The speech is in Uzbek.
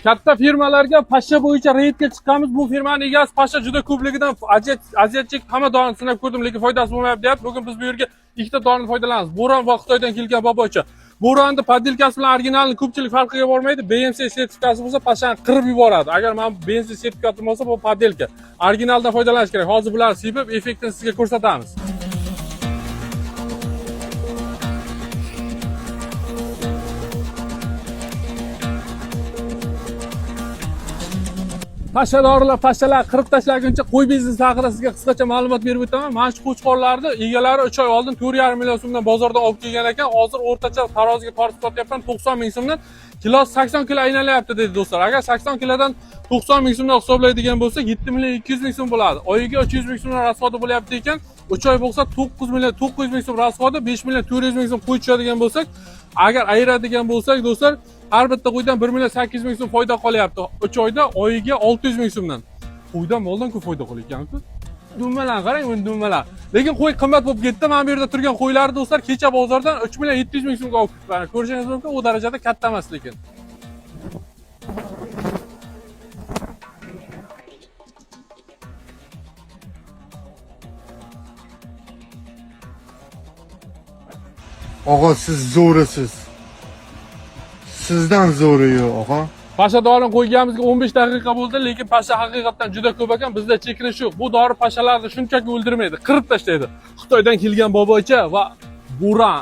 katta firmalarga pashsha bo'yicha reydga chiqqanmiz. Bu firmaning egasi pashsha juda ko'pligidan aziyat chekib hamma dorini sinab ko'rdim, lekin foydasi bo'lmayapti deb bugun biz bu yerga ikkita dorini foydalanamiz. Bo'ron va Xitoydan kelgan bobocha. Bo'ronni poddelkasi bilan originalni ko'pchilik farqiga bormaydi. BMC sertifikati bo'lsa pashshani qirib yuboradi. Agar mana bu BMC sertifikati bo'lsa bu poddelka. Originaldan foydalanish kerak. Hozir bularni sepib effektini sizga ko'rsatamiz. Pashshalar qirib tashlaguncha qo'y biznesi haqida sizga qisqacha ma'lumot berib o'taman. Mana shu qo'chqorlarni egalari 3 oy oldin 4,5 million so'mdan bozordan olib kelgan ekan. Hozir o'rtacha taroziga tortib sotyapman 90 ming so'mdan. Kilosi 80 kilo aylanayapti dedi do'stlar. Agar 80 kilodan 90 ming so'mdan hisoblaydigan bo'lsak 7 million 200 ming so'm bo'ladi. Oyiga 300 ming so'mdan rasvodi bo'lyapti ekan. 3 oy bo'lsa 9 million 900 ming so'm rasvodi, 5 million 400 ming so'm qo'y tushadigan bo'lsak, agar ayiradigan bo'lsak do'stlar, har bitta qo'ydan 1 million 800 ming so'm foyda qolyapti. 3 oyda oyiga 600 ming so'mdan. Qo'ydan moldan ko'p foyda qolyapti. Dummalar qarang, bu dummalar. Lekin qo'y qimmat bo'lib ketdi. Mana bu yerda turgan qo'ylarni do'stlar kecha bozordan 3 million 700 ming so'mga olib chiqqan. Ko'rishingiz mumkin, u darajada katta emas lekin. Og'a siz zo'risiz. Sizdan zo'ri yo'q, og'a. Pashsha dorini qo'yganimizga 15 daqiqa bo'ldi, lekin pashsha haqiqatan juda ko'p ekan. Bizda chekinish yo'q. Bu dori pashshalarni shunchaki o'ldirmaydi, qirib tashlaydi. Xitoydan kelgan bobocha va bo'ron